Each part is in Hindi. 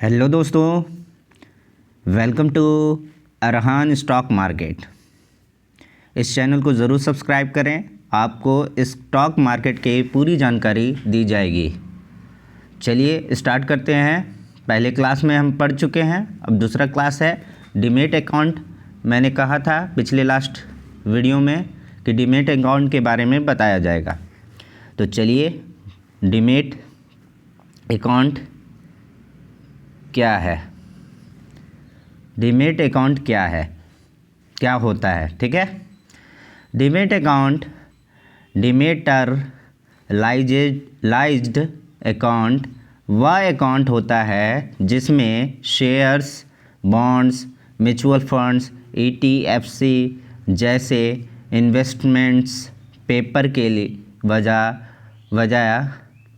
हेलो दोस्तों, welcome to Arhan stock market. इस चैनल को ज़रूर सब्सक्राइब करें, आपको स्टॉक मार्केट की पूरी जानकारी दी जाएगी। चलिए स्टार्ट करते हैं। पहले क्लास में हम पढ़ चुके हैं, अब दूसरा क्लास है डीमैट अकाउंट। मैंने कहा था पिछले लास्ट वीडियो में कि डीमैट अकाउंट के बारे में बताया जाएगा। तो चलिए, डीमैट अकाउंट क्या है, डीमैट अकाउंट क्या है, क्या होता है, ठीक है। डीमैट अकाउंट डिमेटलाइज्ड अकाउंट वह अकाउंट होता है जिसमें शेयर्स, बॉन्ड्स, म्यूचुअल फंड्स, ईटीएफसी जैसे इन्वेस्टमेंट्स पेपर के लिए बजाय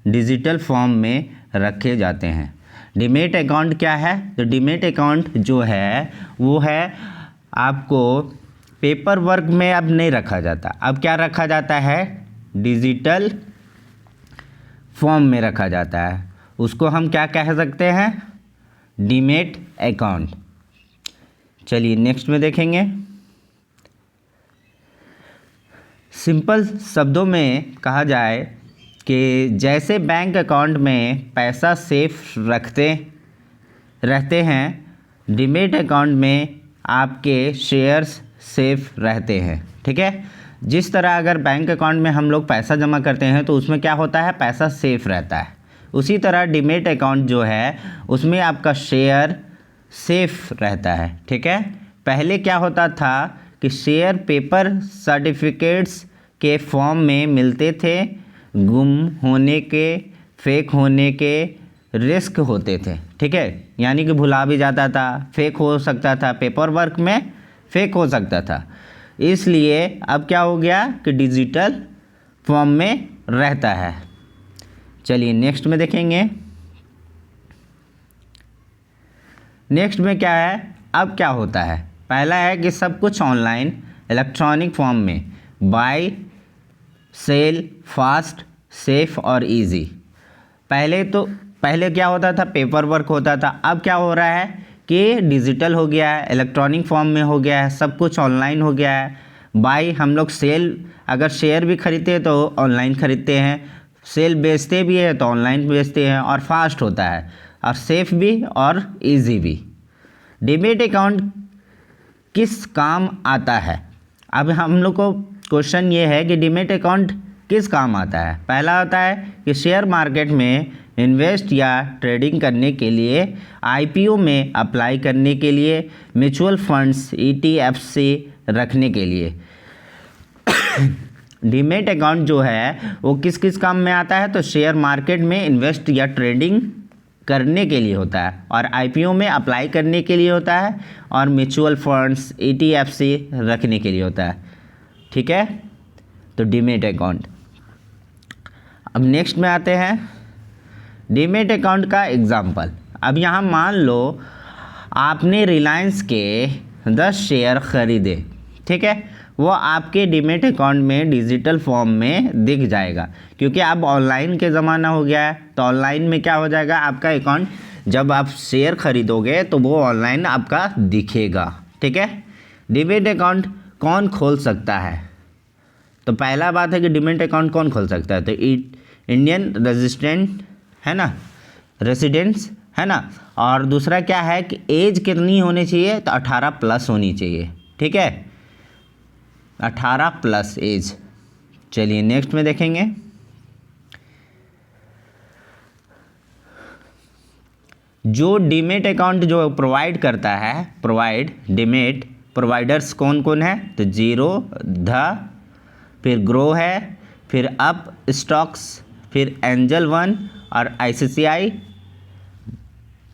डिजिटल फॉर्म में रखे जाते हैं। डीमैट अकाउंट क्या है? तो डीमैट अकाउंट जो है वो है आपको पेपर वर्क में अब नहीं रखा जाता। अब क्या रखा जाता है? डिजिटल फॉर्म में रखा जाता है। उसको हम क्या कह सकते हैं? Demat account. चलिए नेक्स्ट में देखेंगे। सिंपल शब्दों में कहा जाए कि जैसे बैंक अकाउंट में पैसा सेफ रहते हैं, डीमैट अकाउंट में आपके शेयर्स सेफ रहते हैं, ठीक है। जिस तरह अगर बैंक अकाउंट में हम लोग पैसा जमा करते हैं तो उसमें क्या होता है? पैसा सेफ रहता है। उसी तरह डीमैट अकाउंट जो है उसमें आपका शेयर सेफ रहता है, ठीक है। पहले क्या होता था कि शेयर पेपर सर्टिफिकेट्स के फॉर्म में मिलते थे, गुम होने के, फेक होने के रिस्क होते थे, ठीक है। यानी कि भुला भी जाता था, फेक हो सकता था, पेपर वर्क में फेक हो सकता था। इसलिए अब क्या हो गया कि डिजिटल फॉर्म में रहता है। चलिए नेक्स्ट में देखेंगे। नेक्स्ट में क्या है? अब क्या होता है? पहला है कि सब कुछ ऑनलाइन इलेक्ट्रॉनिक फॉर्म में, बाय सेल, फास्ट, सेफ और इजी। पहले क्या होता था? पेपर वर्क होता था। अब क्या हो रहा है कि डिजिटल हो गया है, इलेक्ट्रॉनिक फॉर्म में हो गया है, सब कुछ ऑनलाइन हो गया है। बाय हम लोग सेल, अगर शेयर भी खरीदते हैं तो ऑनलाइन खरीदते हैं, सेल बेचते भी है तो ऑनलाइन बेचते हैं, और फास्ट होता है और सेफ भी और इजी भी। डीमैट अकाउंट किस काम आता है? अब हम लोग को क्वेश्चन ये है कि डीमैट अकाउंट किस काम आता है। पहला होता है कि शेयर मार्केट में इन्वेस्ट या ट्रेडिंग करने के लिए, आईपीओ में अप्लाई करने के लिए, म्यूचुअल फंड्स, ईटीएफसी रखने के लिए। डीमैट अकाउंट जो है वो किस किस काम में आता है? तो शेयर मार्केट में इन्वेस्ट या ट्रेडिंग करने के लिए होता है, और आईपीओ में अप्लाई करने के लिए होता है, और म्यूचुअल फंड्स, ईटीएफसी रखने के लिए होता है, ठीक है। तो डीमैट अकाउंट। अब नेक्स्ट में आते हैं डीमैट अकाउंट का एग्जाम्पल। अब यहाँ मान लो आपने रिलायंस के 10 शेयर खरीदे, ठीक है। वो आपके डीमैट अकाउंट में डिजिटल फॉर्म में दिख जाएगा, क्योंकि अब ऑनलाइन के ज़माना हो गया है। तो ऑनलाइन में क्या हो जाएगा? आपका अकाउंट, जब आप शेयर खरीदोगे तो वो ऑनलाइन आपका दिखेगा, ठीक है। डीमैट अकाउंट कौन खोल सकता है? तो पहला बात है कि डीमैट अकाउंट कौन खोल सकता है? तो इंडियन रेजिडेंट्स है ना। और दूसरा क्या है कि एज कितनी होनी चाहिए? तो 18 प्लस होनी चाहिए, ठीक है, 18 प्लस एज। चलिए नेक्स्ट में देखेंगे। जो डीमैट अकाउंट जो प्रोवाइड करता है, डीमैट प्रोवाइडर्स कौन कौन है? तो जीरो, फिर ग्रो है, फिर अप स्टॉक्स, फिर एंजल वन और आईसीआईसीआई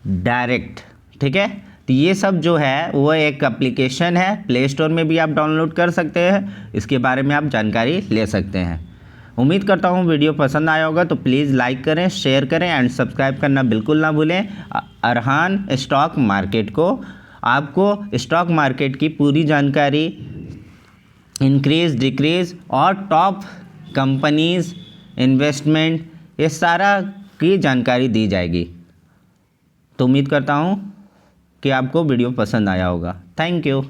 डायरेक्ट, ठीक है। तो ये सब जो है वो एक एप्लीकेशन है, प्ले स्टोर में भी आप डाउनलोड कर सकते हैं, इसके बारे में आप जानकारी ले सकते हैं। उम्मीद करता हूँ वीडियो पसंद आया होगा, तो प्लीज़ लाइक करें, शेयर करें एंड सब्सक्राइब करना बिल्कुल ना भूलें। अरहान स्टॉक मार्केट को, आपको स्टॉक मार्केट की पूरी जानकारी, इंक्रीज, डिक्रीज और टॉप कंपनीज, इन्वेस्टमेंट, ये सारा की जानकारी दी जाएगी। तो उम्मीद करता हूँ कि आपको वीडियो पसंद आया होगा। Thank you.